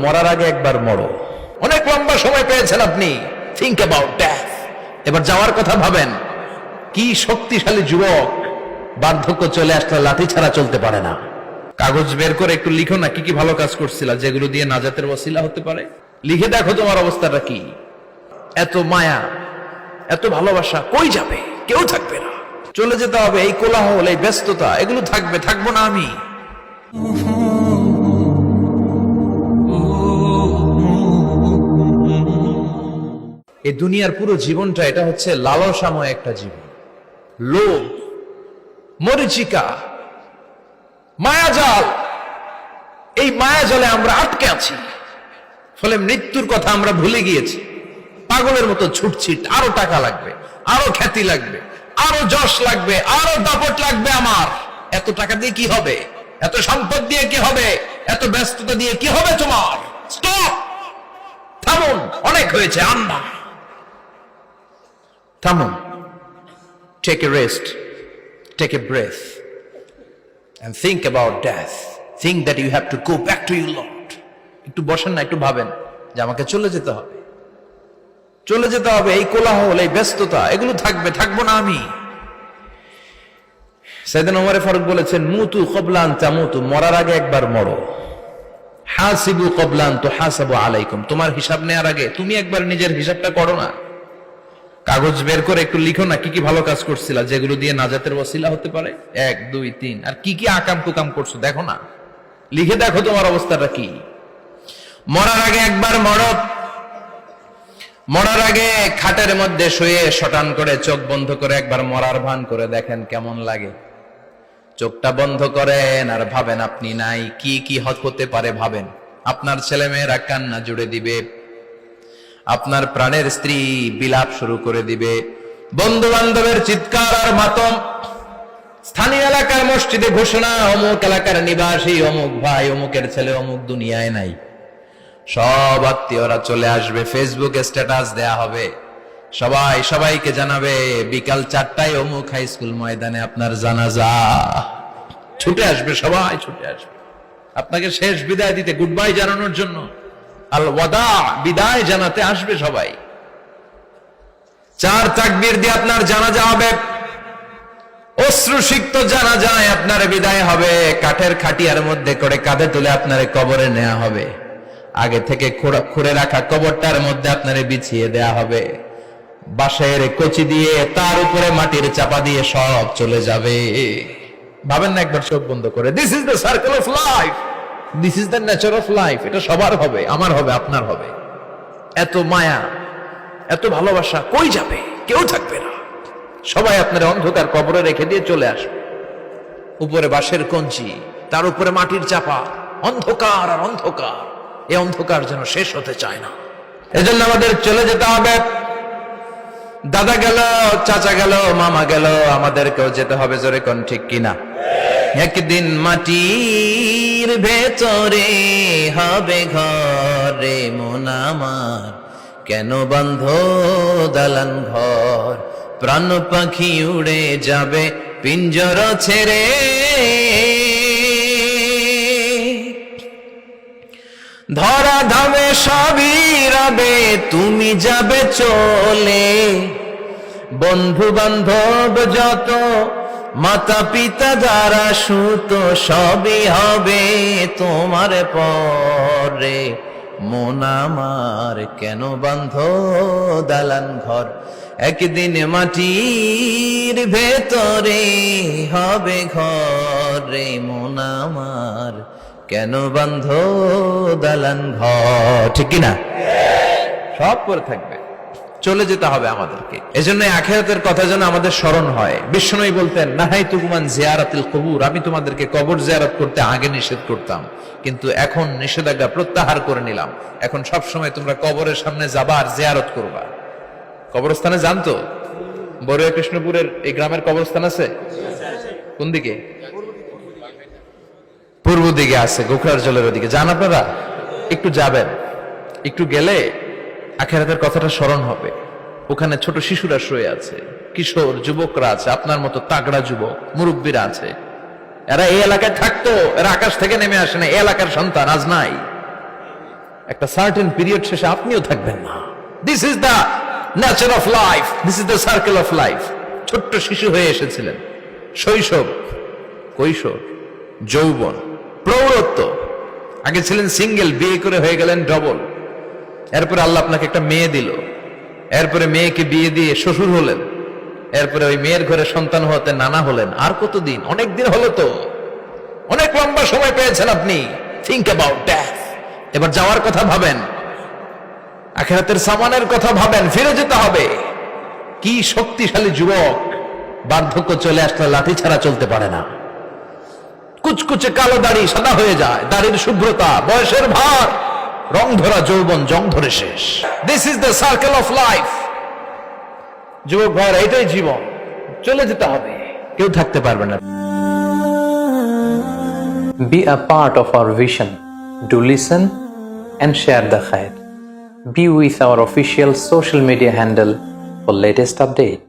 মরার আগে একবার মরো। অনেক লম্বা সময় পেয়েছেন আপনি, থিংক অ্যাবাউট ডেথ। এবার যাওয়ার কথা ভাবেন। কি শক্তিশালী যুবক, বার্ধক্য চলে আসলে লাঠি ছাড়া চলতে পারে না। কাগজ বের করে একটু লিখো না কি কি ভালো কাজ করছিলা, যেগুলো দিয়ে নাজাতের ওসিলা হতে পারে। লিখে দেখো তোমার অবস্থাটা কি। এত মায়া, এত ভালোবাসা কই যাবে? কেউ থাকবে না, চলে যেতে হবে। এই কোলাহল, এই ব্যস্ততা, এগুলো থাকবে, থাকবো না আমি। এই দুনিয়ার পুরো জীবনটা এটা হচ্ছে লালসাময় একটা জীবন। লোভ, মরিচিকা, মায়াজাল। এই মায়াজালে আমরা আটকে আছি, ফলে মৃত্যুর কথা আমরা ভুলে গিয়েছি। পাগলের মতো ছুটছিট, আরো টাকা লাগবে, আরো খ্যাতি লাগবে, আরো যশ লাগবে, আরো দাপট লাগবে আমার। এত টাকা দিয়ে কি হবে? এত সম্পদ দিয়ে কি হবে? এত ব্যস্ততা দিয়ে কি হবে তোমার? স্টপ, থামুন, অনেক হয়েছে। আন্না, থামুন। Take a rest, take a breath and think about death. Think that you have to go back to your Lord. একটু বসেন না, একটু ভাবেন যে আমাকে চলে যেতে হবে, চলে যেতে হবে। এই কোলাহল, এই ব্যস্ততা, এগুলো থাকবে, থাকবো না আমি। সাইয়েদনা ওমর ফারুক বলেছেন, মুতু ক্বাবলা আন তামুতু, মরার আগে একবার মরো। হাসিবু ক্বাবলা আন তুহাসাবু আলাইকুম, তোমার হিসাব নেওয়ার আগে তুমি একবার নিজের হিসাবটা করো না। কাগজ বের করে একটু লিখো না কি কি ভালো কাজ করছিলা, যেগুলো দিয়ে নাজাতের ওসিলা হতে পারে। 1 2 3, আর কি কি আকাম কুকাম করছো দেখো না। লিখে দেখো তোমার অবস্থাটা কি। মরার আগে একবার মরো। মরার আগে খাটের মধ্যে শুয়ে শটান করে চোখ বন্ধ করে একবার মরার ভান করে দেখেন কেমন লাগে। চোখটা বন্ধ করেন আর ভাবেন আপনি নাই, কি কি হতে পারে ভাবেন। আপনার ছেলে মেয়েরা কান্না জুড়ে দিবে, আপনার প্রাণের স্ত্রী বিলাপ শুরু করে দিবে, বন্ধু বান্ধবের চিৎকার আর মাতম, স্থানীয় এলাকার মসজিদে ঘোষণা, অমুক এলাকার নিবাসী অমুক ভাই, অমুকের ছেলে অমুক দুনিয়ায় নাই। সব আত্মীয়রা চলে আসবে, ফেসবুকে স্ট্যাটাস দেয়া হবে, সবাই সবাইকে জানাবে বিকাল 4টায় অমুক হাই স্কুল ময়দানে আপনার জানাজা। ছুটে আসবে, সবাই ছুটে আসবে আপনাকে শেষ বিদায় দিতে, গুড বাই জানানোর জন্য। আল ওয়াদা, বিদায় জানাতে আসবে সবাই। 4 তাকবীর দিয়ে আপনার জানাজা হবে, অশ্রুসিক্ত জানাজায় আপনার বিদায় হবে। কাঠের খাটিয়ার মধ্যে করে কাঁধে তুলে আপনার কবরে নেওয়া হবে। আগে থেকে খুঁড়ে রাখা কবরটার মধ্যে আপনারে বিছিয়ে দেয়া হবে। বাঁশের কচি দিয়ে তার উপরে মাটির চাপা দিয়ে সব চলে যাবে। ভাবেন না একবার চোখ বন্ধ করে, this is the circle of life, this is the nature of life. এটা সবার হবে, আমার হবে, আপনার হবে। এত মায়া, এত ভালোবাসা কই যাবে? কেউ থাকবে না, সবাই আপনার অন্ধকার কবরে রেখে দিয়ে চলে আসবে। উপরে বাঁশের কঞ্চি, তার উপরে মাটির চাপা, অন্ধকার আর অন্ধকার। এই অন্ধকার যেন শেষ হতে চায় না। এজন্য আমাদের চলে যেতে হবে। দাদা গেল, চাচা গেল, মামা গেল, আমাদেরকেও যেতে হবে। জোরে কোন ঠিক কিনা? একদিন মাটির ভেতরে হবে ঘরে মন আমার, কেন বন্ধ দালান ঘর? প্রাণ পাখি উড়ে যাবে পিঞ্জর ছেড়ে, ধরা ধামে সবই রবে, তুমি যাবে চলে। বন্ধু বান্ধব যত, মাতা পিতা যারা সুত, সবই হবে তোমার পরে। মন আমার কেন বন্ধ দালান ঘর? একদিন মাটির ভেতরে হবে ঘরে মন আমার, কেন বন্ধ দালান ঘর? ঠিক কিনা? সব করে থাকবে, চলে যেতে হবে আমাদেরকে। এজন্য আখিরাতের কথা যেন আমাদের স্মরণ হয়। বিশ্বনবী বলতেন, নাহাইতুকুমান জিয়ারাতিল কুবুর, আমি তোমাদেরকে কবর জিয়ারত করতে আগে নিষেধ করতাম, কিন্তু এখন নিষেধাজ্ঞা প্রত্যাহার করে নিলাম। এখন সব সময় তোমরা কবরের সামনে যাবা আর জিয়ারত করবা। কবরস্থানে জানতো বড়ুয়া কৃষ্ণপুরের এই গ্রামের কবরস্থান আছে কোন দিকে? পূর্ব দিকে আছে, গোখরার জলের ওদিকে। যান আপনারা, একটু যাবেন, একটু গেলে আখিরাতের কথাটা স্মরণ হবে। ওখানে ছোট শিশুরা শুয়ে আছে, কিশোর যুবকরা আছে, আপনার মতো তাগড়া যুবক মুরব্বীরা আছে। এরা এই এলাকায় থাকতো, এরা আকাশ থেকে নেমে আসে না, এই এলাকার সন্তান, আজ নাই। একটা সার্টেন পিরিয়ড শেষে আপনিও থাকবেন না। This is the nature of life, this is the circle of life. ছোট্ট শিশু হয়ে এসেছিলেন, শৈশব, কৈশোর, যৌবন, প্রৌঢ়ত্ব। আগে ছিলেন সিঙ্গেল, বিয়ে করে হয়ে গেলেন ডবল। এরপরে আল্লাহ আপনাকে একটা মেয়ে দিল, এরপরে মেয়েকে বিয়ে দিয়ে শ্বশুর হলেন, এরপরে ওই মেয়ের ঘরে সন্তান হতে নানা হলেন। আর কতদিন? অনেক দিন হলো তো, অনেক লম্বা সময় পেয়েছেন আপনি। Think about death. এবার যাওয়ার কথা ভাবেন, আখিরাতের সামানের কথা ভাবেন, ফিরে যেতে হবে। কি শক্তিশালী যুবক, বার্ধক্য চলে আসলে লাঠি ছাড়া চলতে পারে না। কুচকুচে কালো দাড়ি সাদা হয়ে যায়, দাড়ির শুভ্রতা, বয়সের ভার, রং ধরা যৌবন জং ধরে শেষ। This is the circle of life. যুবক ভাইরা, এটাই জীবন, চলে যেতে হবে, কেউ থাকতে পারবে না। Be a part of our vision. Do listen and share the khair. Be with our official social media handle for latest update.